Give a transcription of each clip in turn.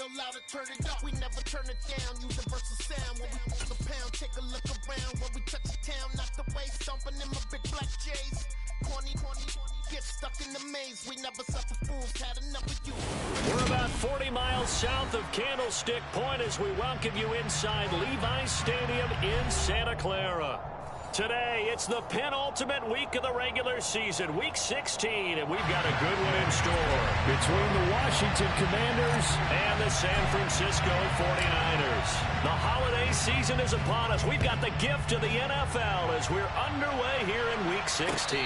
yell louder, turn it up. We never turn it down. Universal sound when we pull the pound. Take a look around when we touch the town. Not the way stomping in my big black J's. Corny, get stuck in the maze. We never suffer fools. Had enough of you. We're about 40 miles south of Candlestick Point as we welcome you inside Levi's Stadium in Santa Clara. Today, it's the penultimate week of the regular season, week 16, and we've got a good one in store. Between the Washington Commanders and the San Francisco 49ers. The holiday season is upon us. We've got the gift of the NFL as we're underway here in week 16.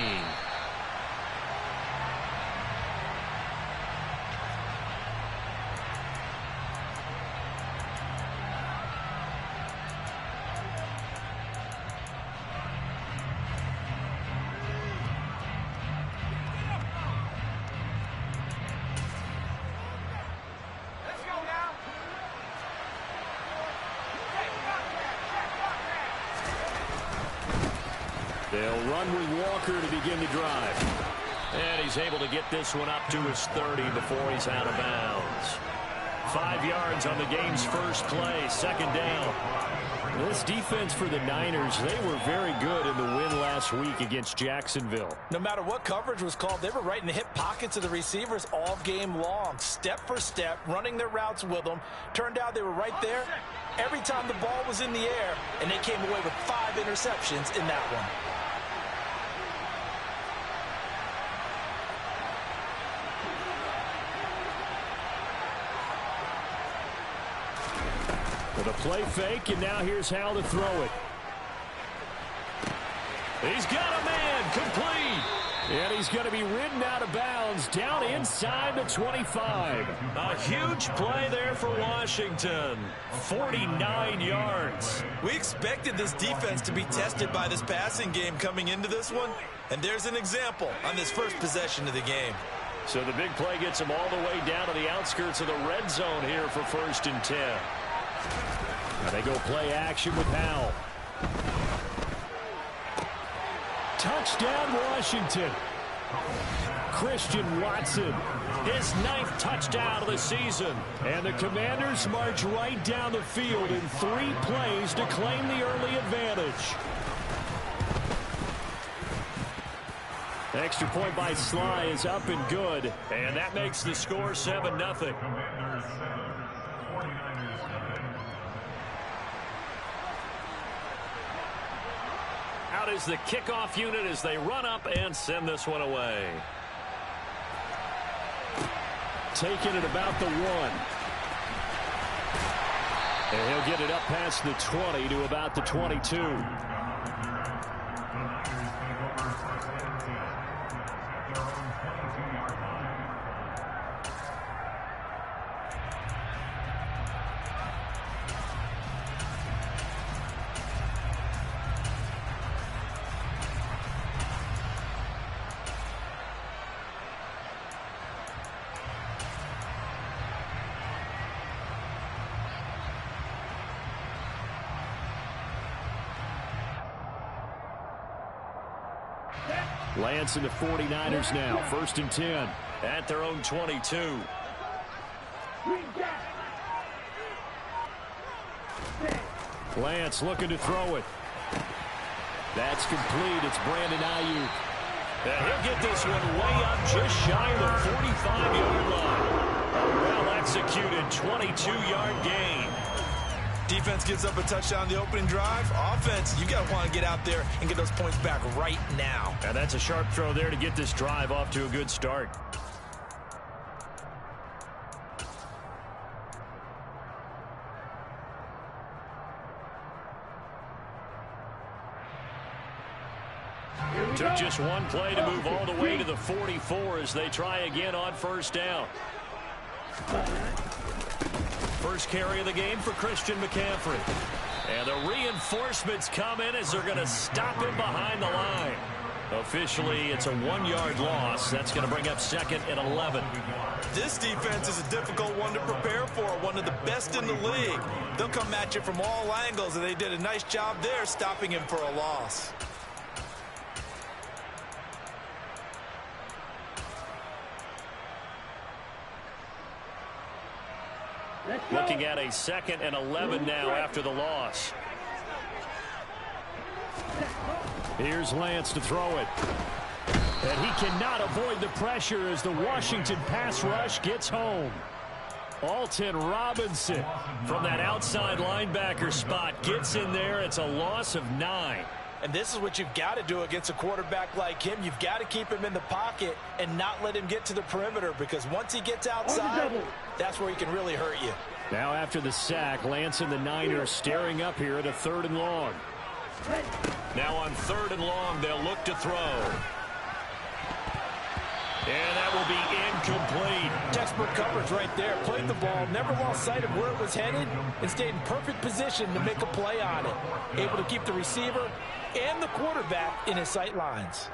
They'll run with Walker to begin the drive. And he's able to get this one up to his 30 before he's out of bounds. 5 yards on the game's first play, second down. This defense for the Niners, they were very good in the win last week against Jacksonville. No matter what coverage was called, they were right in the hip pockets of the receivers all game long, step for step, running their routes with them. Turned out they were right there every time the ball was in the air, and they came away with 5 interceptions in that one. With a play fake, and now here's how to throw it. He's got a man, complete. And he's going to be ridden out of bounds down inside the 25. A huge play there for Washington. 49 yards. We expected this defense to be tested by this passing game coming into this one, and there's an example on this first possession of the game. So the big play gets him all the way down to the outskirts of the red zone here for 1st and 10. Now they go play action with Howell. Touchdown, Washington. Christian Watson, his 9th touchdown of the season. And the Commanders march right down the field in 3 plays to claim the early advantage. Extra point by Sly is up and good. And that makes the score 7-0. Out is the kickoff unit as they run up and send this one away. Taking it about the 1. And he'll get it up past the 20 to about the 22. Lance and the 49ers now. 1st and 10 at their own 22. Lance looking to throw it. That's complete. It's Brandon Ayuk. And he'll get this one way up just shy of the 45-yard line. A well-executed 22-yard gain. Defense gives up a touchdown on the opening drive. Offense, you got to want to get out there and get those points back right now. And that's a sharp throw there to get this drive off to a good start. Took just one play to move all the way to the 44 as they try again on 1st down. First carry of the game for Christian McCaffrey. And the reinforcements come in as they're going to stop him behind the line. Officially, it's a 1-yard loss. That's going to bring up 2nd and 11. This defense is a difficult one to prepare for, one of the best in the league. They'll come at you from all angles, and they did a nice job there stopping him for a loss. Looking at a 2nd and 11 now after the loss. Here's Lance to throw it. And he cannot avoid the pressure as the Washington pass rush gets home. Alton Robinson from that outside linebacker spot gets in there. It's a loss of 9. And this is what you've got to do against a quarterback like him. You've got to keep him in the pocket and not let him get to the perimeter, because once he gets outside, that's where he can really hurt you. Now after the sack, Lance and the Niners staring up here at a 3rd and long. Now on 3rd and long, they'll look to throw. And that will be incomplete. Textbook coverage right there. Played the ball, never lost sight of where it was headed, and stayed in perfect position to make a play on it. Able to keep the receiver and the quarterback in his sight lines.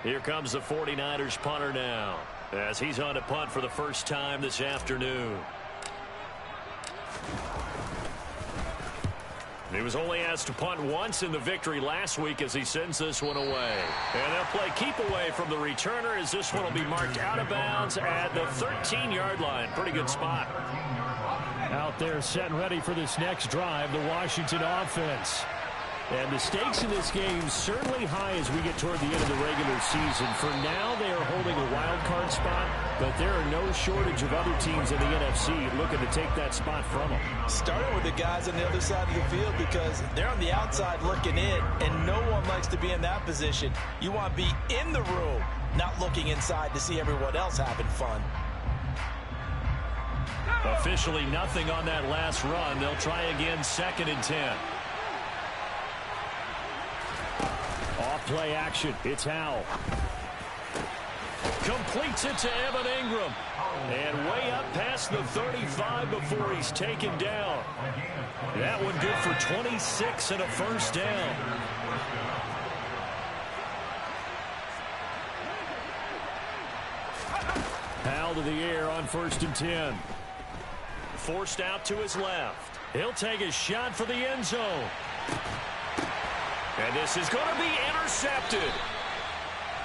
Here comes the 49ers punter now, as he's on to punt for the first time this afternoon. He was only asked to punt once in the victory last week as he sends this one away. And they'll play keep away from the returner as this one will be marked out of bounds at the 13-yard line. Pretty good spot. Out there set and ready for this next drive, the Washington offense. And the stakes in this game certainly high as we get toward the end of the regular season. For now, they are holding a wild card spot, but there are no shortage of other teams in the NFC looking to take that spot from them. Starting with the guys on the other side of the field, because they're on the outside looking in, and no one likes to be in that position. You want to be in the room, not looking inside to see everyone else having fun. Officially nothing on that last run. They'll try again 2nd and 10. Off play action. It's Howell. Completes it to Evan Ingram. And way up past the 35 before he's taken down. That one good for 26 and a first down. Howell to the air on 1st and 10. Forced out to his left. He'll take a shot for the end zone. And this is going to be intercepted.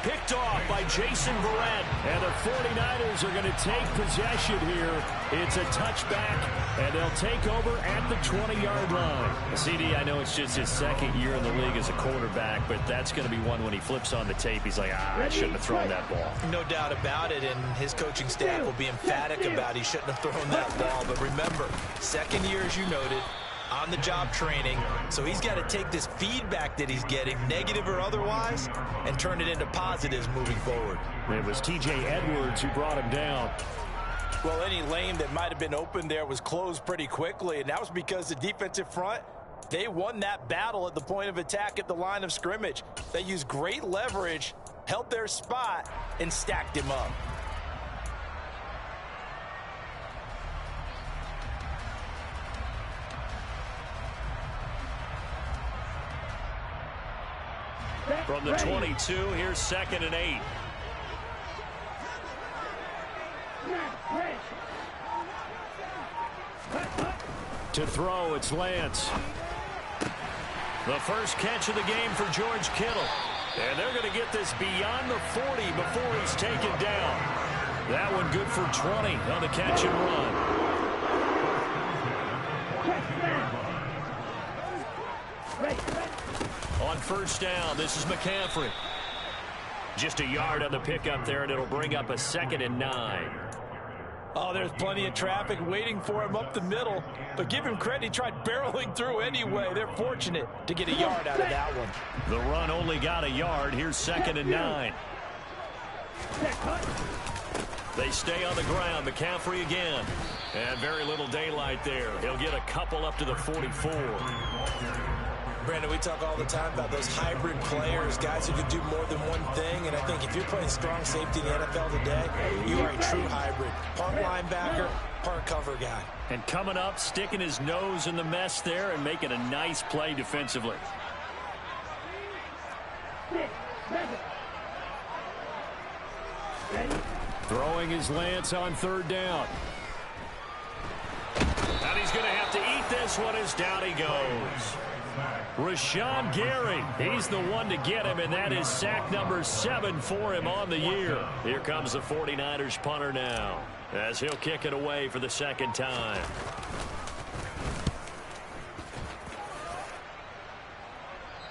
Picked off by Jason Verrett. And the 49ers are going to take possession here. It's a touchback, and they'll take over at the 20-yard line. CD, I know it's just his 2nd year in the league as a quarterback, but that's going to be one when he flips on the tape. He's like, I shouldn't have thrown that ball. No doubt about it, and his coaching staff will be emphatic about he shouldn't have thrown that ball. But remember, 2nd year, as you noted, on-the-job training, so he's got to take this feedback that he's getting, negative or otherwise, and turn it into positives moving forward. It was T.J. Edwards who brought him down. Well, any lane that might have been open there was closed pretty quickly, and that was because the defensive front, they won that battle at the point of attack at the line of scrimmage. They used great leverage, held their spot, and stacked him up. From the 22, here's 2nd and 8. To throw, it's Lance. The first catch of the game for George Kittle. And they're going to get this beyond the 40 before he's taken down. That one good for 20 on the catch and run. On 1st down, this is McCaffrey. Just a yard on the pickup there, and it'll bring up a 2nd and 9. Oh, there's plenty of traffic waiting for him up the middle. But give him credit, he tried barreling through anyway. They're fortunate to get a yard out of that one. The run only got a yard. Here's 2nd and 9. They stay on the ground. McCaffrey again. And very little daylight there. He'll get a couple up to the 44. Brandon, we talk all the time about those hybrid players, guys who can do more than one thing, and I think if you're playing strong safety in the NFL today, you are a true hybrid. Part linebacker, part cover guy. And coming up, sticking his nose in the mess there and making a nice play defensively. Throwing his Lance on 3rd down. And he's going to have to eat this one as down he goes. Rashawn Gary, he's the one to get him, and that is sack number 7 for him on the year. Here comes the 49ers punter now, as he'll kick it away for the second time.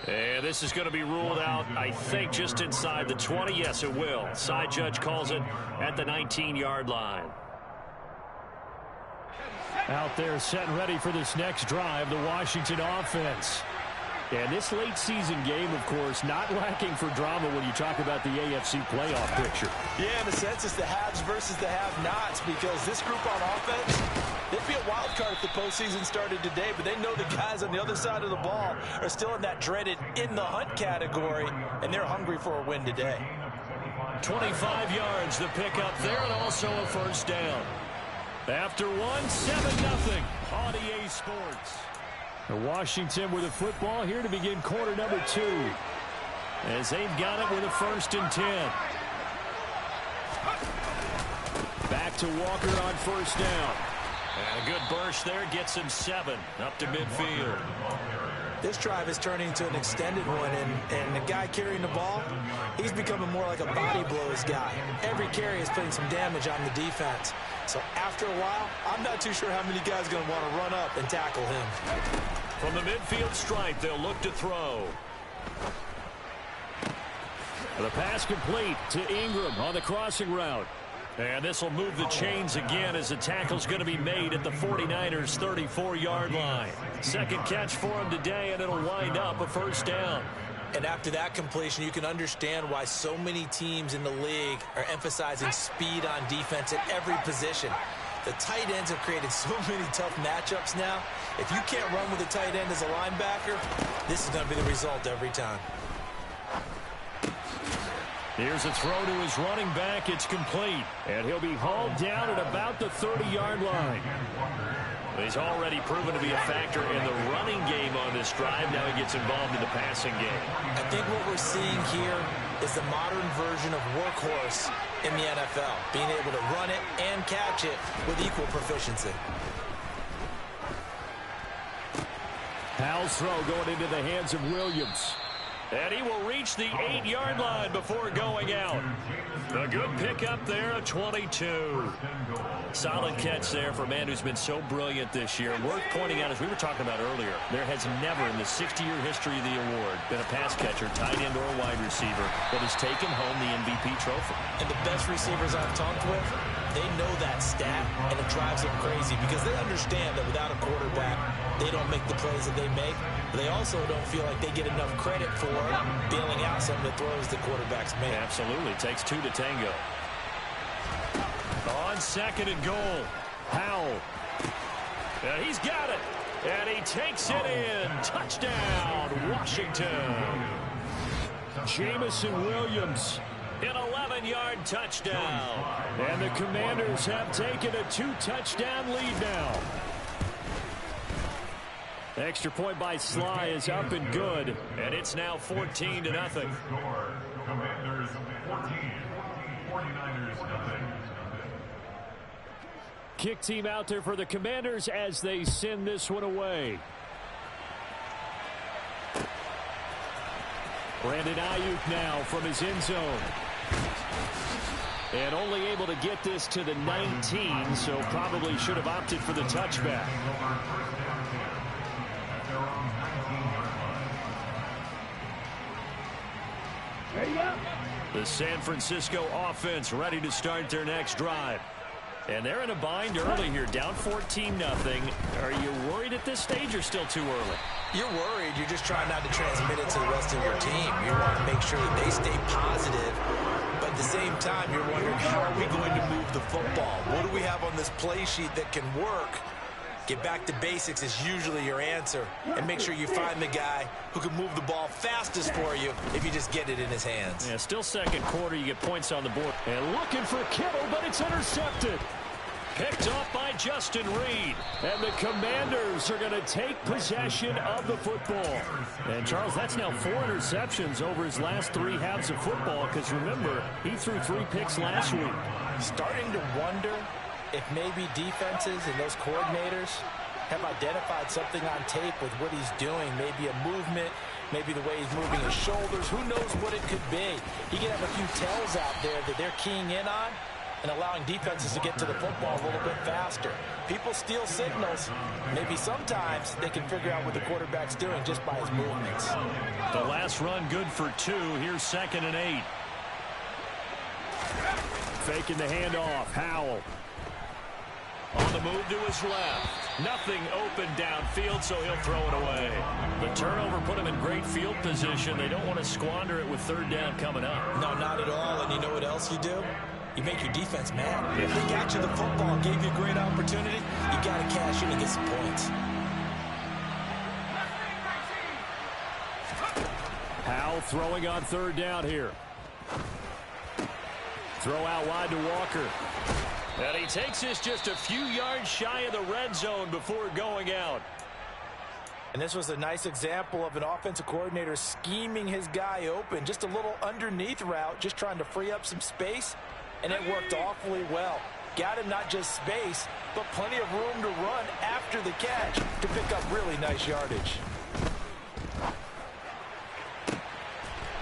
And this is going to be ruled out, I think, just inside the 20. Yes, it will. Side judge calls it at the 19-yard line. Out there set and ready for this next drive, the Washington offense. And this late season game, of course, not lacking for drama when you talk about the AFC playoff picture. Yeah, in a sense, it's the haves versus the have-nots, because this group on offense, they'd be a wild card if the postseason started today, but they know the guys on the other side of the ball are still in that dreaded in-the-hunt category, and they're hungry for a win today. 25 yards, the pickup there, and also a first down. After 7-0 on EA Sports. Washington with the football here to begin quarter number 2. As they've got it with a 1st and 10. Back to Walker on first down. And a good burst there gets him 7 up to midfield. This drive is turning into an extended one, and the guy carrying the ball, he's becoming more like a body blows guy. Every carry is putting some damage on the defense. So after a while, I'm not too sure how many guys are going to want to run up and tackle him. From the midfield stripe, they'll look to throw. The pass complete to Ingram on the crossing route. And this will move the chains again as the tackle's going to be made at the 49ers' 34-yard line. Second catch for him today, and it'll wind up a first down. And after that completion, you can understand why so many teams in the league are emphasizing speed on defense at every position. The tight ends have created so many tough matchups now. If you can't run with a tight end as a linebacker, this is going to be the result every time. Here's a throw to his running back. It's complete. And he'll be hauled down at about the 30-yard line. He's already proven to be a factor in the running game on this drive. Now he gets involved in the passing game. I think what we're seeing here is the modern version of workhorse in the NFL, being able to run it and catch it with equal proficiency. Powell's throw going into the hands of Williams. And he will reach the 8-yard line before going out. A good pickup there at 22. Solid catch there for a man who's been so brilliant this year. Worth pointing out, as we were talking about earlier, there has never in the 60-year history of the award been a pass catcher, tight end, or wide receiver that has taken home the MVP trophy. And the best receivers I've talked with, they know that stat, and it drives them crazy because they understand that without a quarterback, they don't make the plays that they make. But they also don't feel like they get enough credit for bailing out some of the throws the quarterbacks make. Absolutely. Takes 2 to tango. On 2nd and goal, Powell. And he's got it. And he takes it in. Touchdown, Washington. Jamison Williams. An 11-yard touchdown. And the Commanders have taken a 2-touchdown lead now. Extra point by Sly is up and good. And it's now 14-0. Commanders 14, 49ers nothing. Kick team out there for the Commanders as they send this one away. Brandon Ayuk now from his end zone. And only able to get this to the 19, so probably should have opted for the touchback. There you go. The San Francisco offense ready to start their next drive. And they're in a bind early here, down 14-0. Are you worried at this stage or still too early? You're worried. You're just trying not to transmit it to the rest of your team. You want to make sure that they stay positive. But at the same time, you're wondering, how are we going to move the football? What do we have on this play sheet that can work? Get back to basics is usually your answer. And make sure you find the guy who can move the ball fastest for you if you just get it in his hands. Yeah, still second quarter. You get points on the board. And looking for Kittle, but it's intercepted. Picked off by Justin Reed. And the Commanders are going to take possession of the football. And, Charles, that's now 4 interceptions over his last 3 halves of football. Because, remember, he threw 3 picks last week. Starting to wonder if maybe defenses and those coordinators have identified something on tape with what he's doing. Maybe a movement, maybe the way he's moving his shoulders. Who knows what it could be? He can have a few tells out there that they're keying in on and allowing defenses to get to the football a little bit faster. People steal signals. Maybe sometimes they can figure out what the quarterback's doing just by his movements. The last run good for 2. Here's 2nd and 8. Faking the handoff. Howell. On the move to his left. Nothing open downfield, so he'll throw it away. The turnover put him in great field position. They don't want to squander it with 3rd down coming up. No, not at all. And you know what else you do? You make your defense mad. If they got you the football, gave you a great opportunity, you got to cash in and get some points. Howell throwing on 3rd down here. Throw out wide to Walker. And he takes this just a few yards shy of the red zone before going out. And this was a nice example of an offensive coordinator scheming his guy open. Just a little underneath route, just trying to free up some space. And it worked awfully well. Got him not just space, but plenty of room to run after the catch to pick up really nice yardage.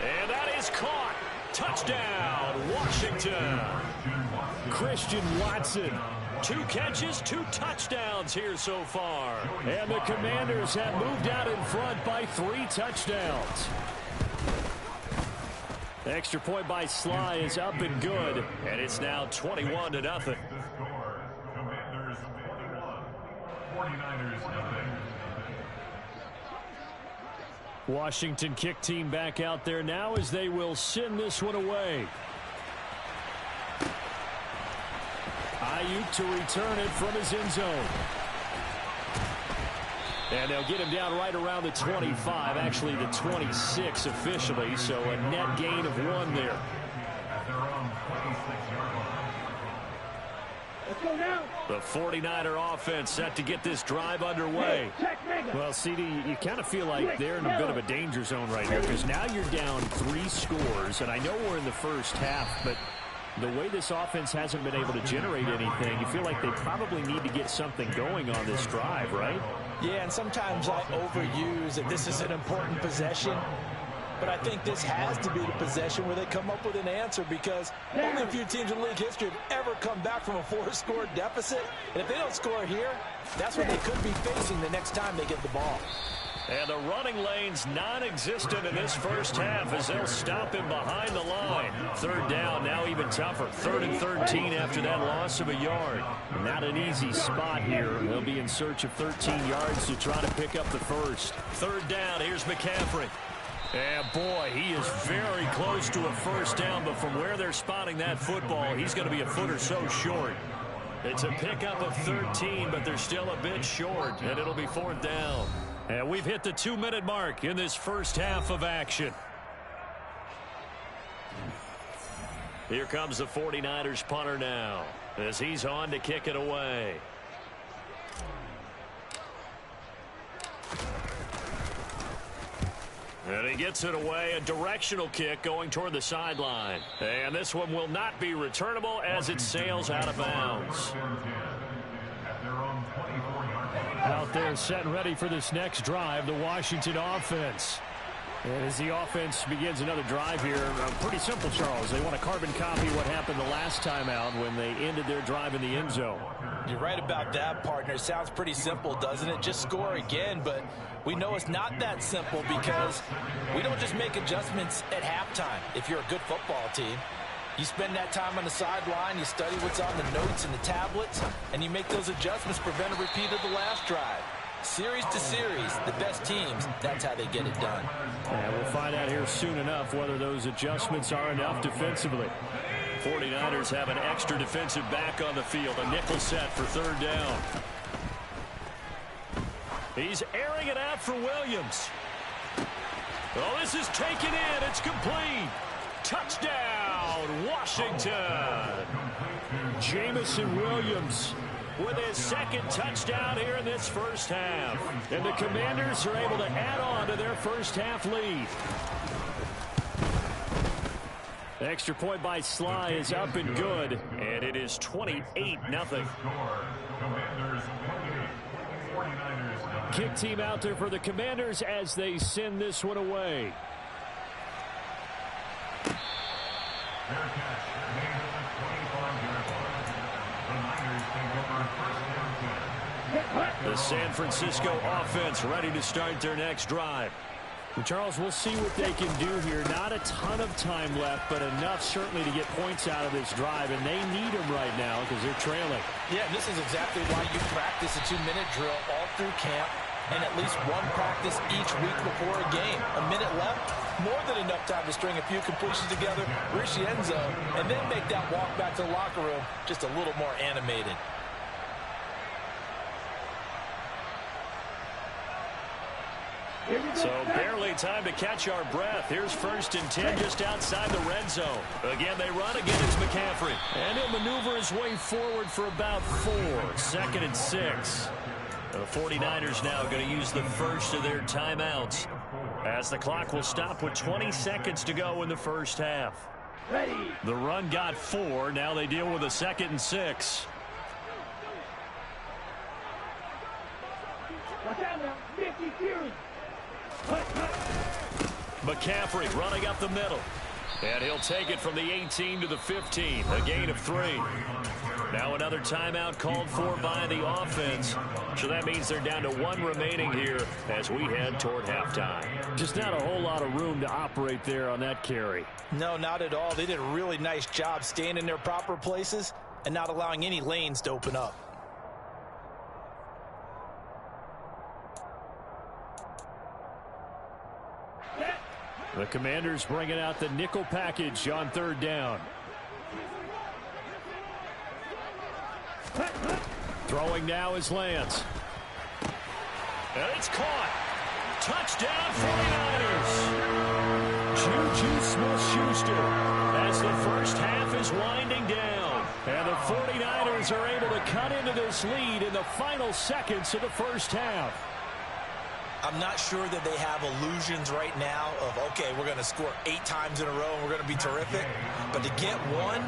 And that is caught. Touchdown, Washington. Christian Watson. 2 catches, 2 touchdowns here so far. And the Commanders have moved out in front by 3 touchdowns. The extra point by Sly is up and good. And it's now 21-0. Commanders 51, 49ers nothing. Washington kick team back out there now as they will send this one away. Ayuk to return it from his end zone. And they'll get him down right around the 25, actually the 26 officially, so a net gain of 1 there. At their own 26-yard line. Let's go now. The 49er offense set to get this drive underway. Well, CD, you kind of feel like they're in a bit of a danger zone right here because now you're down 3 scores, and I know we're in the first half, but the way this offense hasn't been able to generate anything, you feel like they probably need to get something going on this drive, right? Yeah, and sometimes I overuse that this is an important possession. But I think this has to be the possession where they come up with an answer because only a few teams in league history have ever come back from a 4-score deficit. And if they don't score here, that's what they could be facing the next time they get the ball. And the running lane's non-existent in this first half as they'll stop him behind the line. 3rd down, now even tougher. 3rd and 13 after that loss of a yard. Not an easy spot here. They'll be in search of 13 yards to try to pick up the first. 3rd down, here's McCaffrey. And boy, he is very close to a first down, but from where they're spotting that football, he's going to be a foot or so short. It's a pickup of 13, but they're still a bit short, and it'll be 4th down. And we've hit the 2-minute mark in this first half of action. Here comes the 49ers punter now as he's on to kick it away. And he gets it away, a directional kick going toward the sideline. And this one will not be returnable as it sails out of bounds. Out there set and ready for this next drive, the Washington offense. And as the offense begins another drive here, pretty simple, Charles. They want to carbon copy what happened the last time out when they ended their drive in the end zone. You're right about that, partner. Sounds pretty simple, doesn't it? Just score again, but we know it's not that simple because we don't just make adjustments at halftime if you're a good football team. You spend that time on the sideline, you study what's on the notes and the tablets, and you make those adjustments to prevent a repeat of the last drive. Series to series, the best teams, that's how they get it done. And we'll find out here soon enough whether those adjustments are enough defensively. 49ers have an extra defensive back on the field, a nickel set for 3rd down. He's airing it out for Williams. Oh, this is taken in. It's complete. Touchdown, Washington. Jamison Williams with his 2nd touchdown here in this first half. And the Commanders are able to add on to their first half lead. The extra point by Sly is up and good. And it is 28-0. Commanders 28, 49 kick team out there for the Commanders as they send this one away. Fair catch made at the 25-yard line. The Niners take over first and 10. The San Francisco offense ready to start their next drive. Well, Charles, we'll see what they can do here. Not a ton of time left, but enough certainly to get points out of this drive, and they need them right now because they're trailing. Yeah, this is exactly why you practice a 2-minute drill all through camp and at least one practice each week before a game. A minute left, more than enough time to string a few completions together, reach the end zone, and then make that walk back to the locker room just a little more animated. So barely time to catch our breath. Here's 1st and 10 just outside the red zone. Again, they run. Again, it's McCaffrey. And he'll maneuver his way forward for about 4. 2nd and 6. The 49ers now going to use the first of their timeouts as the clock will stop with 20 seconds to go in the first half. Ready. The run got 4. Now they deal with a 2nd and 6. Watch out now. Mickey Fury. McCaffrey running up the middle. And he'll take it from the 18 to the 15. A gain of 3. Now another timeout called for by the offense. So that means they're down to 1 remaining here as we head toward halftime. Just not a whole lot of room to operate there on that carry. No, not at all. They did a really nice job staying in their proper places and not allowing any lanes to open up. The Commanders bringing out the nickel package on 3rd down. Throwing now is Lance. And it's caught. Touchdown 49ers. Juju Smith-Schuster as the first half is winding down. And the 49ers are able to cut into this lead in the final seconds of the first half. I'm not sure that they have illusions right now of, okay, we're going to score 8 times in a row and we're going to be terrific. But to get 1,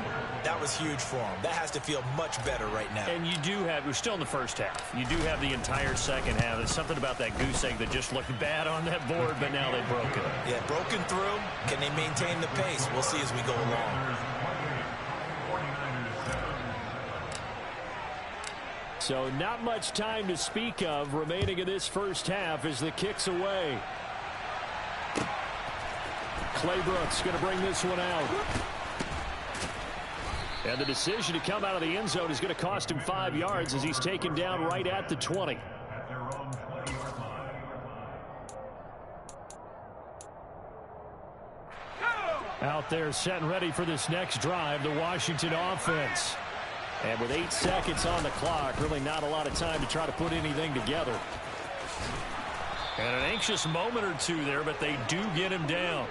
that was huge for them. That has to feel much better right now. And you do have, we're still in the first half. You do have the entire second half. There's something about that goose egg that just looked bad on that board, but now they broke it. Yeah, broken through. Can they maintain the pace? We'll see as we go along. So not much time to speak of remaining in this first half as the kick's away. Claybrooks going to bring this one out. And the decision to come out of the end zone is going to cost him 5 yards as he's taken down right at the 20. Out there set and ready for this next drive, the Washington offense. And with 8 seconds on the clock, really not a lot of time to try to put anything together. And an anxious moment or two there, but they do get him down.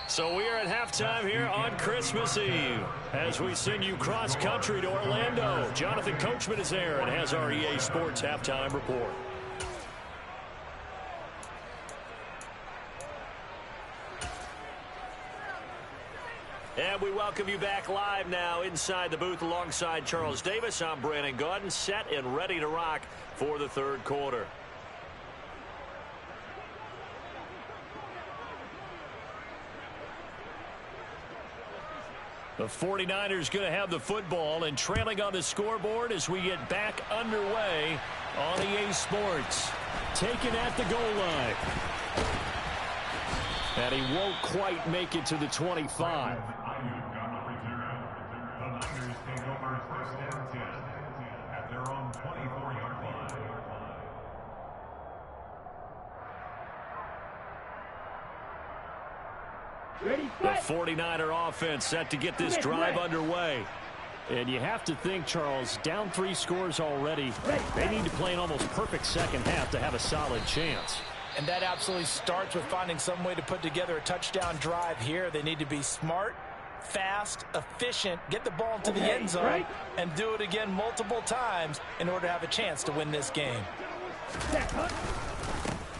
So we are at halftime here on Christmas Eve as we send you cross-country to Orlando. Jonathan Coachman is there and has our EA Sports halftime report. And we welcome you back live now inside the booth alongside Charles Davis. I'm Brandon Gaudin, set and ready to rock for the 3rd quarter. The 49ers going to have the football and trailing on the scoreboard as we get back underway on EA Sports. Taken at the goal line. And he won't quite make it to the 25. The 49er offense set to get this drive underway. And you have to think, Charles, down 3 scores already. They need to play an almost perfect second half to have a solid chance. And that absolutely starts with finding some way to put together a touchdown drive here. They need to be smart, fast, efficient, get the ball into the end zone, and do it again multiple times in order to have a chance to win this game.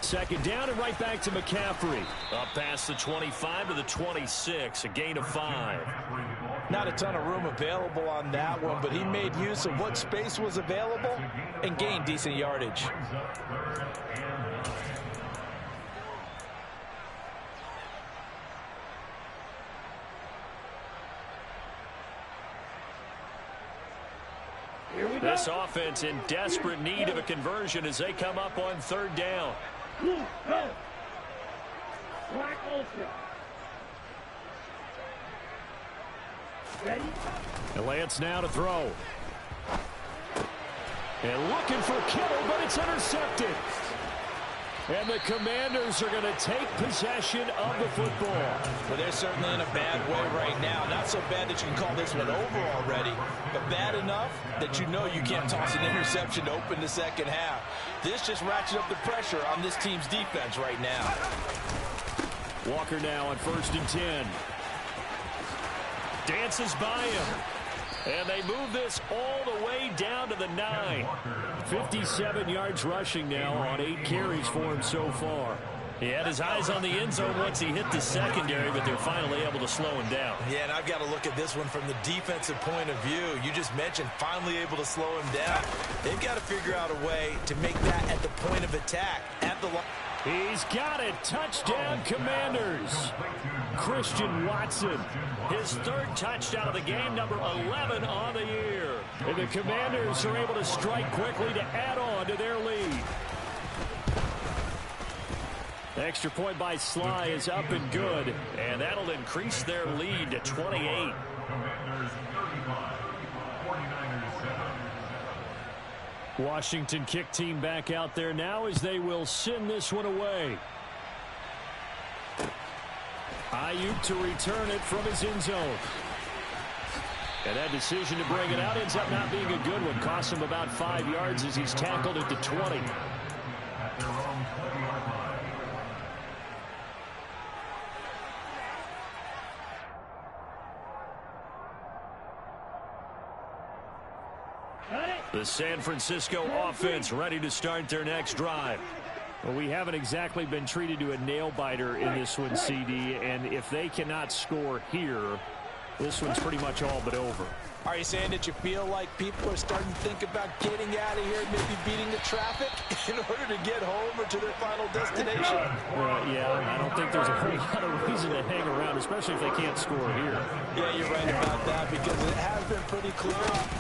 Second down and right back to McCaffrey. Up past the 25 to the 26, a gain of 5. Not a ton of room available on that one, but he made use of what space was available and gained decent yardage. This offense in desperate need of a conversion as they come up on third down. Go. Black ultra. Ready? And Lance now to throw. And looking for Kittle, but it's intercepted. And the Commanders are going to take possession of the football. Well, they're certainly in a bad way right now. Not so bad that you can call this one over already, but bad enough that you know you can't toss an interception to open the second half. This just ratchets up the pressure on this team's defense right now. Walker now on 1st and 10. Dances by him. And they move this all the way down to the 9. 57 yards rushing now on 8 carries for him so far. He had his eyes on the end zone once he hit the secondary, but they're finally able to slow him down. Yeah, and I've got to look at this one from the defensive point of view. You just mentioned finally able to slow him down. They've got to figure out a way to make that at the point of attack, at the line. He's got it. Touchdown, Commanders. Christian Watson, his 3rd touchdown of the game, number 11 on the year. And the Commanders are able to strike quickly to add on to their lead. The extra point by Sly is up and good, and that'll increase their lead to 28. Commanders 35, 49ers 7. Washington kick team back out there now as they will send this one away. Ayuk to return it from his end zone. And that decision to bring it out ends up not being a good one. Cost him about 5 yards as he's tackled at the 20. At their own 20-yard line. The San Francisco offense ready to start their next drive. Well, we haven't exactly been treated to a nail-biter in this one, CD, and if they cannot score here, this one's pretty much all but over. Are you saying that you feel like people are starting to think about getting out of here and maybe beating the traffic in order to get home or to their final destination? Yeah, I don't think there's a whole lot of reason to hang around, especially if they can't score here. Yeah, you're right about that because it has been pretty clear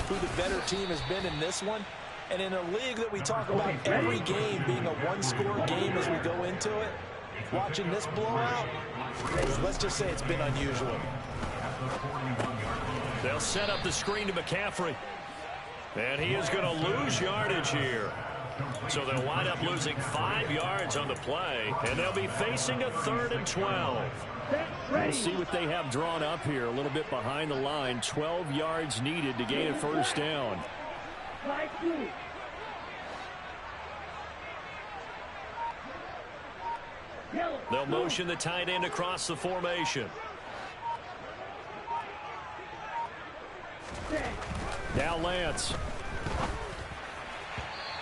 who the better team has been in this one. And in a league that we talk about every game being a one-score game as we go into it, watching this blowout, let's just say it's been unusual. They'll set up the screen to McCaffrey. And he is going to lose yardage here. So they'll wind up losing 5 yards on the play. And they'll be facing a 3rd and 12. We'll see what they have drawn up here. A little bit behind the line. 12 yards needed to gain a 1st down. They'll motion the tight end across the formation. Now Lance.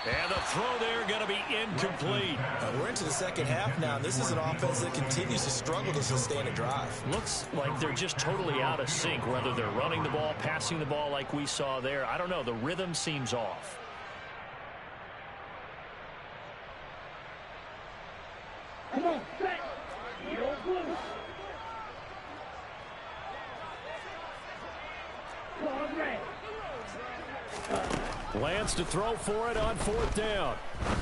And the throw there going to be incomplete. We're into the second half now. This is an offense that continues to struggle to sustain a drive. Looks like they're just totally out of sync, whether they're running the ball, passing the ball like we saw there. I don't know. The rhythm seems off. Come on, set. You don't lose. Lance to throw for it on 4th down.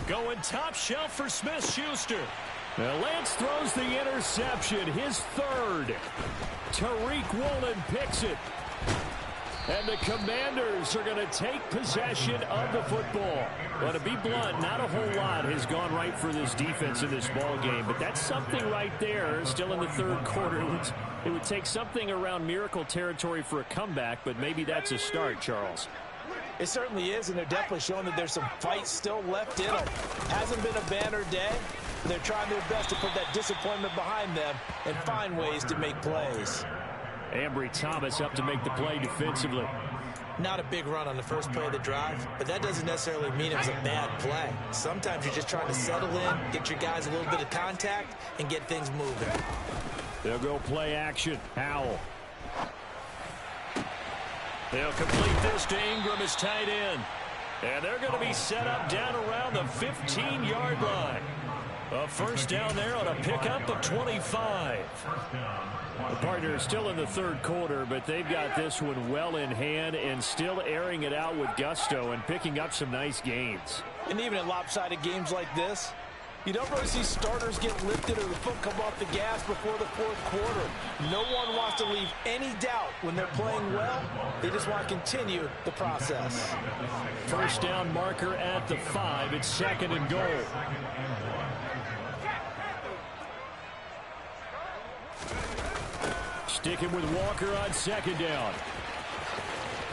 Going top shelf for Smith-Schuster. Now Lance throws the interception, his 3rd. Tariq Woolen picks it. And the Commanders are going to take possession of the football. But to be blunt, not a whole lot has gone right for this defense in this ball game. But that's something right there, still in the 3rd quarter. It would take something around miracle territory for a comeback, but maybe that's a start, Charles. It certainly is, and they're definitely showing that there's some fight still left in them. Hasn't been a banner day, but they're trying their best to put that disappointment behind them and find ways to make plays. Ambry Thomas up to make the play defensively. Not a big run on the first play of the drive, but that doesn't necessarily mean it was a bad play. Sometimes you're just trying to settle in, get your guys a little bit of contact, and get things moving. They'll go play action. Howell. They'll complete this to Ingram as tight end. And they're going to be set up down around the 15-yard line. A first down there on a pickup of 25. The partner is still in the third quarter, but they've got this one well in hand and still airing it out with gusto and picking up some nice gains. And even in lopsided games like this, you don't really see starters get lifted or the foot come off the gas before the fourth quarter. No one wants to leave any doubt when they're playing well. They just want to continue the process. First down marker at the 5. It's second and goal. Sticking with Walker on second down.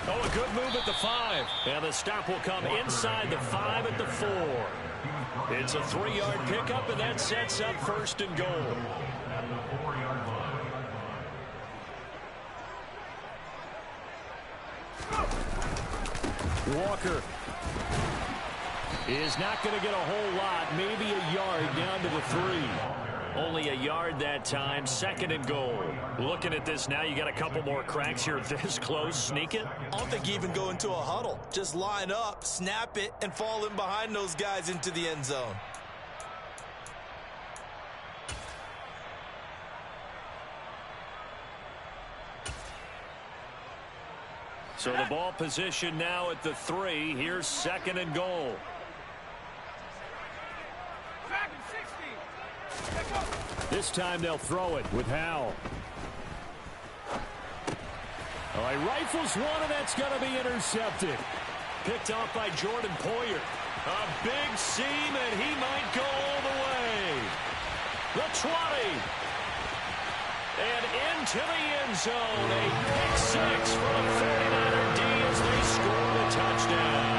Oh, a good move at the 5. And the stop will come inside the 5 at the 4. It's a 3-yard pickup, and that sets up first and goal. Walker is not going to get a whole lot, maybe a yard down to the 3. Only a yard that time, second and goal. Looking at this now, you got a couple more cracks here this close. Sneak it? I don't think you even go into a huddle. Just line up, snap it, and fall in behind those guys into the end zone. So the ball position now at the 3. Here's second and goal. This time they'll throw it with Howell. Oh, he rifles one, and that's going to be intercepted. Picked off by Jordan Poyer. A big seam, and he might go all the way. The 20. And into the end zone. A pick 6 for the 49er D as they score the touchdown.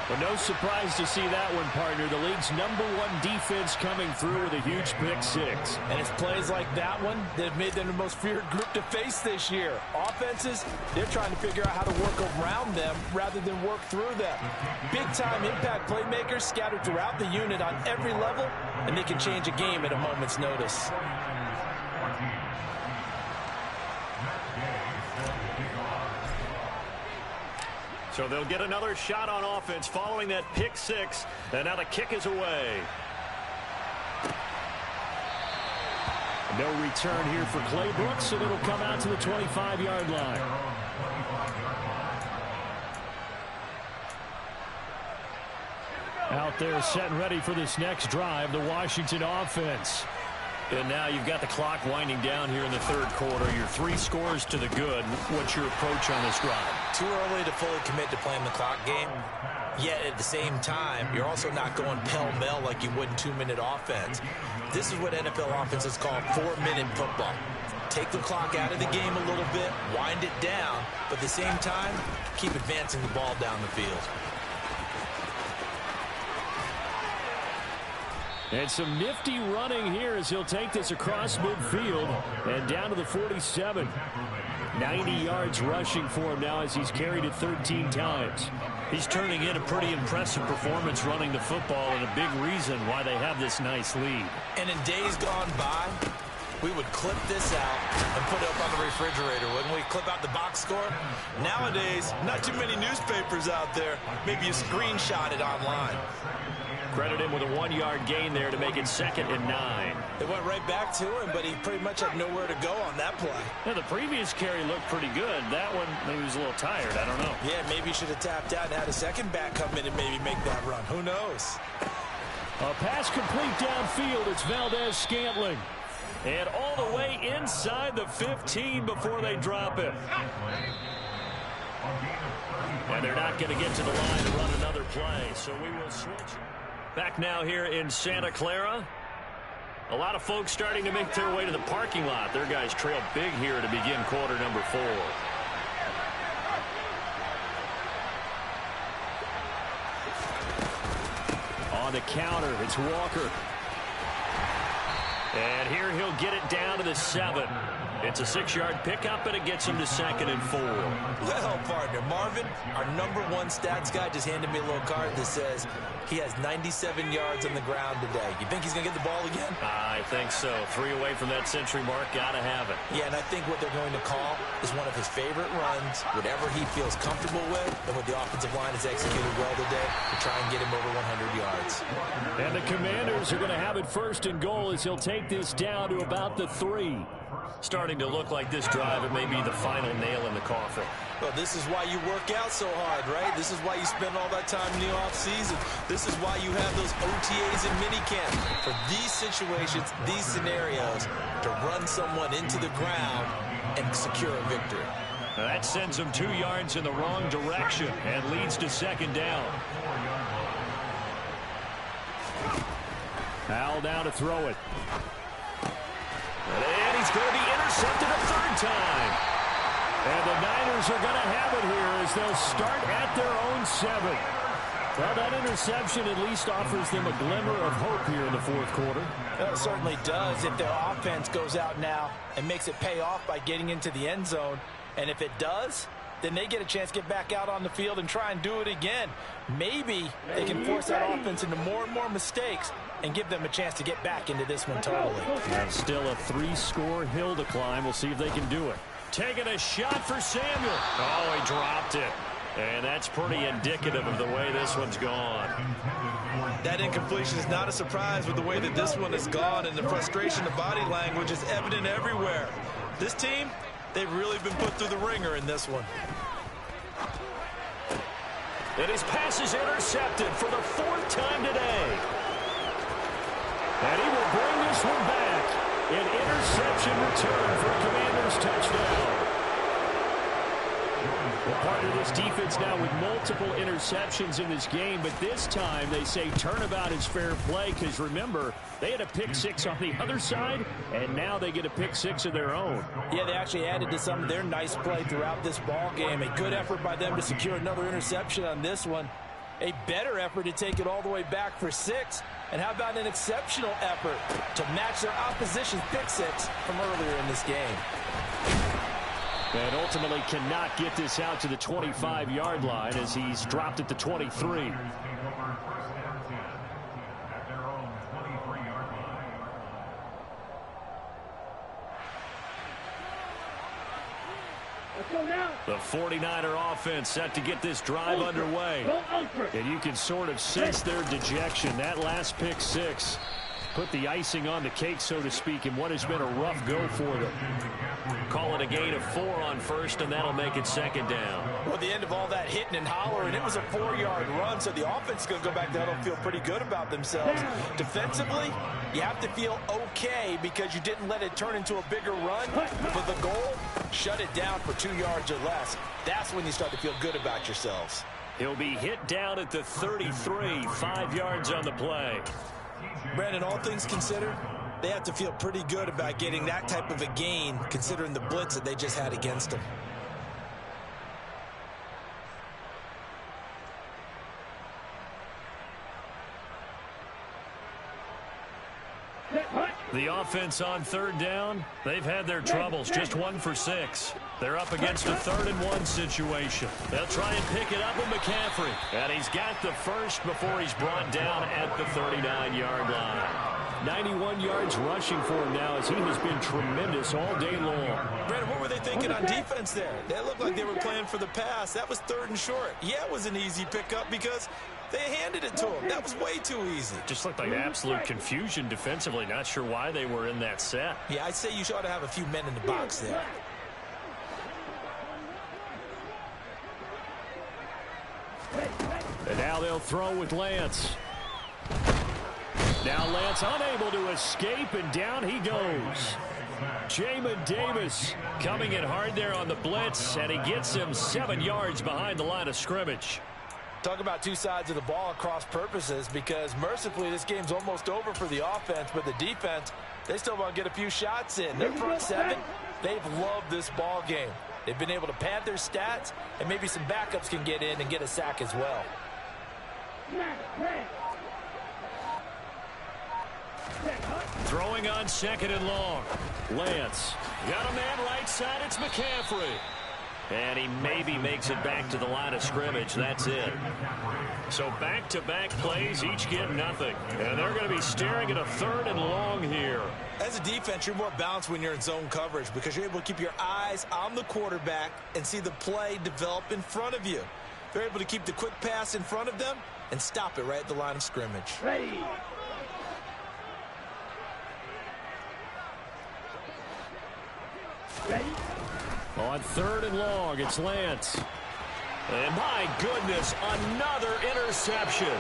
But no surprise to see that one, partner. The league's #1 defense coming through with a huge pick 6. And it's plays like that one that have made them the most feared group to face this year. Offenses, they're trying to figure out how to work around them rather than work through them. Big-time impact playmakers scattered throughout the unit on every level, and they can change a game at a moment's notice. So they'll get another shot on offense following that pick 6. And now the kick is away. No return here for Clay Brooks, and it'll come out to the 25-yard line. Out there set and ready for this next drive, the Washington offense. And now you've got the clock winding down here in the third quarter. Your 3 scores to the good. What's your approach on this drive? Too early to fully commit to playing the clock game. Yet at the same time, you're also not going pell-mell like you would in 2-minute offense. This is what NFL offenses call 4-minute football. Take the clock out of the game a little bit, wind it down, but at the same time, keep advancing the ball down the field. And some nifty running here as he'll take this across midfield and down to the 47. 90 yards rushing for him now as he's carried it 13 times. He's turning in a pretty impressive performance running the football, and a big reason why they have this nice lead. And in days gone by, we would clip this out and put it up on the refrigerator, wouldn't we? Clip out the box score. Nowadays, not too many newspapers out there. Maybe you screenshot it online. Credit him with a 1-yard gain there to make it 2nd and 9. They went right back to him, but he pretty much had nowhere to go on that play. Yeah, the previous carry looked pretty good. That one, maybe he was a little tired. I don't know. Yeah, maybe he should have tapped out and had a second back come in and maybe make that run. Who knows? A pass complete downfield. It's Valdez-Scantling. And all the way inside the 15 before they drop it. And they're not going to get to the line to run another play, so we will switch. Back now here in Santa Clara. A lot of folks starting to make their way to the parking lot. Their guys trail big here to begin quarter number 4. On the counter, it's Walker. And here he'll get it down to the 7. It's a 6-yard pickup, and it gets him to 2nd and 4. Well, partner, Marvin, our #1 stats guy just handed me a little card that says he has 97 yards on the ground today. You think he's going to get the ball again? I think so. 3 away from that century mark. Got to have it. Yeah, and I think what they're going to call is one of his favorite runs, whatever he feels comfortable with, and what the offensive line has executed well today to try and get him over 100 yards. And the Commanders are going to have it 1st and goal as he'll take this down to about the 3. Starting to look like this drive, it may be the final nail in the coffin. Well, this is why you work out so hard, right? This is why you spend all that time in the offseason. This is why you have those OTAs and minicamp. For these situations, these scenarios, to run someone into the ground and secure a victory. Now that sends him 2 yards in the wrong direction and leads to 2nd down. Howell now to throw it. And he's going to be intercepted a 3rd time. And the Niners are going to have it here as they'll start at their own 7. Well, that interception at least offers them a glimmer of hope here in the 4th quarter. Well, it certainly does if their offense goes out now and makes it pay off by getting into the end zone. And if it does, then they get a chance to get back out on the field and try and do it again. Maybe they can force that offense into more and more mistakes and give them a chance to get back into this one totally. And still a 3-score hill to climb. We'll see if they can do it. Taking a shot for Samuel. Oh, he dropped it. And that's pretty indicative of the way this one's gone. That incompletion is not a surprise with the way that this one has gone, and the frustration, the body language is evident everywhere. This team, they've really been put through the ringer in this one. And his pass is intercepted for the 4th time today. And he will bring this one back. An interception return for a Commanders touchdown. Well, part of this defense now with multiple interceptions in this game, but this time they say turnabout is fair play because, remember, they had a pick 6 on the other side, and now they get a pick 6 of their own. Yeah, they actually added to some of their nice play throughout this ball game. A good effort by them to secure another interception on this one. A better effort to take it all the way back for 6. And how about an exceptional effort to match their opposition's pick 6 from earlier in this game. And ultimately cannot get this out to the 25-yard line as he's dropped at the 23. The 49er offense set to get this drive underway. And you can sort of sense their dejection. That last pick 6 put the icing on the cake, so to speak, in what has been a rough go for them. Call it a gain of 4 on 1st, and that'll make it 2nd down. Well, the end of all that hitting and hollering, it was a 4-yard run, so the offense is going to go back there and feel pretty good about themselves. Defensively, you have to feel okay because you didn't let it turn into a bigger run. For the goal, shut it down for 2 yards or less. That's when you start to feel good about yourselves. He'll be hit down at the 33, 5 yards on the play. Brandon, all things considered, they have to feel pretty good about getting that type of a gain considering the blitz that they just had against them. The offense on 3rd down, they've had their troubles, just 1 for 6. They're up against a 3rd and 1 situation. They'll try and pick it up with McCaffrey. And he's got the first before he's brought down at the 39-yard line. 91 yards rushing for him now as he has been tremendous all day long. Brandon, what were they thinking on defense there? They looked like they were playing for the pass. That was 3rd and short. Yeah, it was an easy pickup because they handed it to him. That was way too easy. Just looked like absolute confusion defensively. Not sure why they were in that set. Yeah, I'd say you ought to have a few men in the box there. And now they'll throw with Lance. Now Lance unable to escape, and down he goes. Jamin Davis coming in hard there on the blitz, and he gets him 7 yards behind the line of scrimmage. Talk about two sides of the ball across purposes, because mercifully this game's almost over for the offense, but the defense, they still want to get a few shots in. Their front 7, they've loved this ball game. They've been able to pad their stats, and maybe some backups can get in and get a sack as well. Throwing on 2nd and long. Lance. Got a man right side. It's McCaffrey. And he maybe makes it back to the line of scrimmage. That's it. So back-to-back plays, each get nothing. And they're going to be staring at a 3rd and long here. As a defense, you're more balanced when you're in zone coverage because you're able to keep your eyes on the quarterback and see the play develop in front of you. They're able to keep the quick pass in front of them and stop it right at the line of scrimmage. Ready. Ready. On 3rd and long, it's Lance. And my goodness, another interception.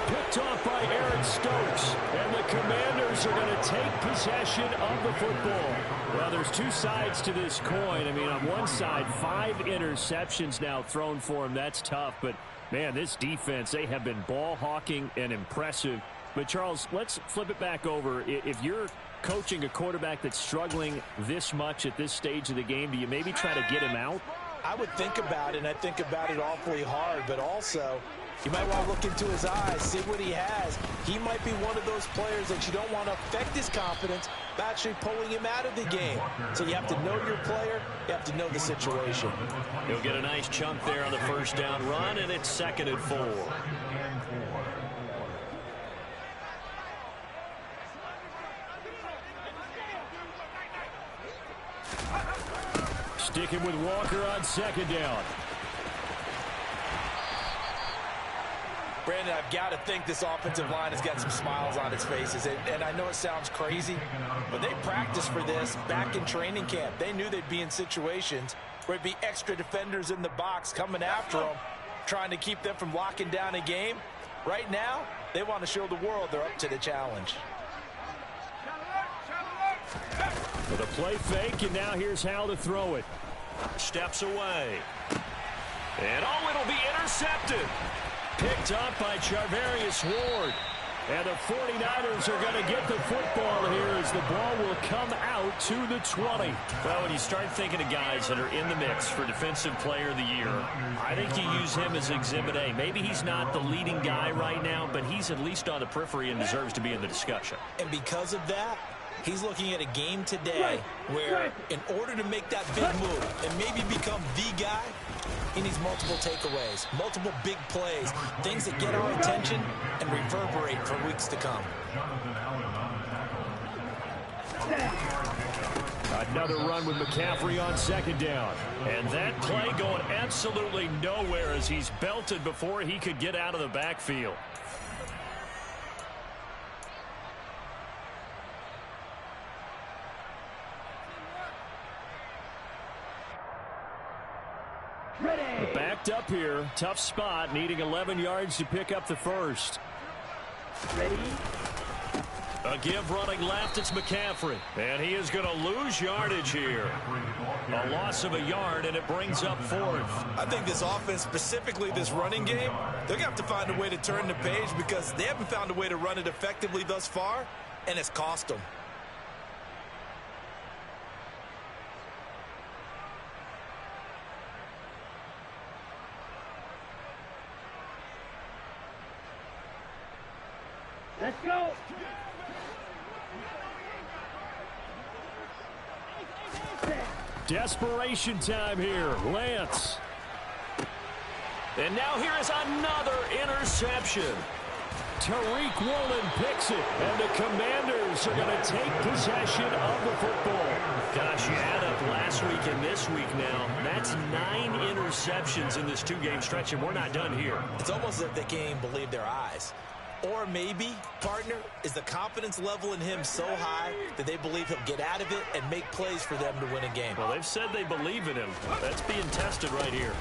Picked off by Aaron Stokes. And the Commanders are going to take possession of the football. Well, there's two sides to this coin. I mean, on one side, 5 interceptions now thrown for him. That's tough. But, man, this defense, they have been ball hawking and impressive. But, Charles, let's flip it back over. If you're coaching a quarterback that's struggling this much at this stage of the game, do you maybe try to get him out? I would think about it, and I think about it awfully hard, but also you might want to look into his eyes, see what he has. He might be one of those players that you don't want to affect his confidence by actually pulling him out of the game. So you have to know your player, you have to know the situation. He'll get a nice chunk there on the 1st down run, and it's 2nd and 4. Sticking with Walker on 2nd down. Brandon, I've got to think this offensive line has got some smiles on its faces. And I know it sounds crazy, but they practiced for this back in training camp. They knew they'd be in situations where there'd be extra defenders in the box coming after them, trying to keep them from locking down a game. Right now, they want to show the world they're up to the challenge. With a play fake, and now here's how to throw it. Steps away. And it'll be intercepted. Picked up by Charvarius Ward. And the 49ers are going to get the football here as the ball will come out to the 20. Well, when you start thinking of guys that are in the mix for Defensive Player of the Year, I think you use him as Exhibit A. Maybe he's not the leading guy right now, but he's at least on the periphery and deserves to be in the discussion. And because of that, he's looking at a game today where in order to make that big move and maybe become the guy, he needs multiple takeaways, multiple big plays, things that get our attention and reverberate for weeks to come. Another run with McCaffrey on 2nd down. And that play going absolutely nowhere as he's belted before he could get out of the backfield. Backed up here. Tough spot. Needing 11 yards to pick up the 1st. Ready. A give running left. It's McCaffrey. And he is going to lose yardage here. A loss of a yard, and it brings up 4th. I think this offense, specifically this running game, they're going to have to find a way to turn the page because they haven't found a way to run it effectively thus far, and it's cost them. Let's go. Desperation time here. Lance. And now here is another interception. Tariq Woolen picks it, and the Commanders are going to take possession of the football. Gosh, you add up last week and this week now. That's 9 interceptions in this 2-game stretch, and we're not done here. It's almost as if they can't even believe their eyes. Or maybe, partner, is the confidence level in him so high that they believe he'll get out of it and make plays for them to win a game. Well, they've said they believe in him. That's being tested right here.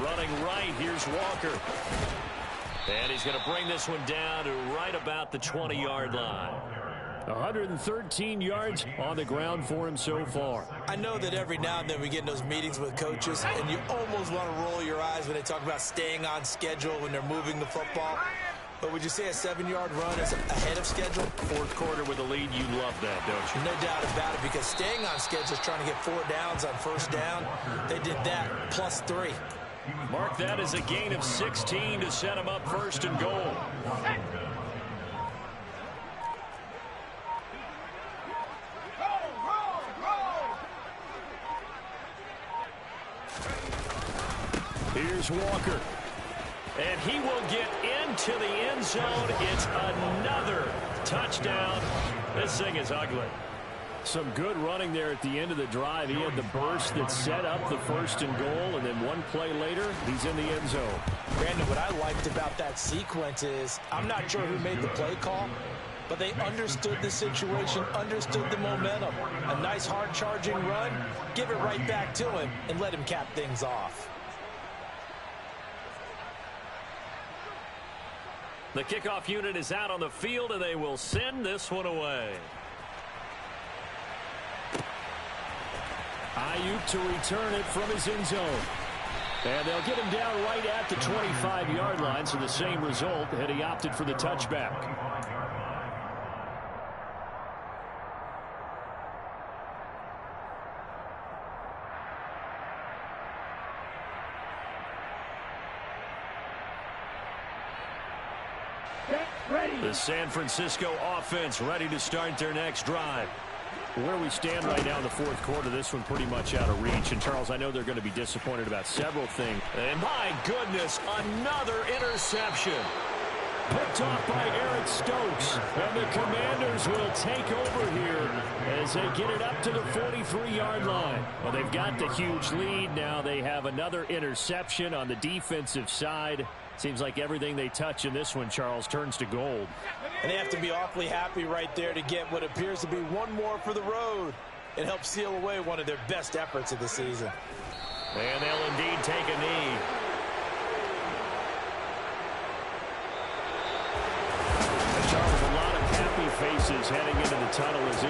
Running right, here's Walker. And he's going to bring this one down to right about the 20-yard line. 113 yards on the ground for him so far. I know that every now and then we get in those meetings with coaches, and you almost want to roll your eyes when they talk about staying on schedule when they're moving the football. But would you say a 7-yard run is ahead of schedule? 4th quarter with a lead, you love that, don't you? No doubt about it, because staying on schedule is trying to get 4 downs on 1st down. They did that, plus 3. Mark that as a gain of 16 to set him up 1st and goal. Here's Walker. And he will get into the end zone. It's another touchdown. This thing is ugly. Some good running there at the end of the drive. He had the burst that set up the 1st and goal, and then one play later, he's in the end zone. Brandon, what I liked about that sequence is, I'm not sure who made the play call, but they understood the situation, understood the momentum. A nice hard-charging run, give it right back to him, and let him cap things off. The kickoff unit is out on the field, and they will send this one away. Ayuk to return it from his end zone. And they'll get him down right at the 25-yard line, so the same result, and he opted for the touchback. The San Francisco offense ready to start their next drive. Where we stand right now in the 4th quarter, this one pretty much out of reach. And, Charles, I know they're going to be disappointed about several things. And, my goodness, another interception. Picked off by Eric Stokes. And the Commanders will take over here as they get it up to the 43-yard line. Well, they've got the huge lead. Now they have another interception on the defensive side. Seems like everything they touch in this one, Charles, turns to gold. And they have to be awfully happy right there to get what appears to be one more for the road. It helps seal away one of their best efforts of the season. And they'll indeed take a knee. Charles, a lot of happy faces heading into the tunnel as this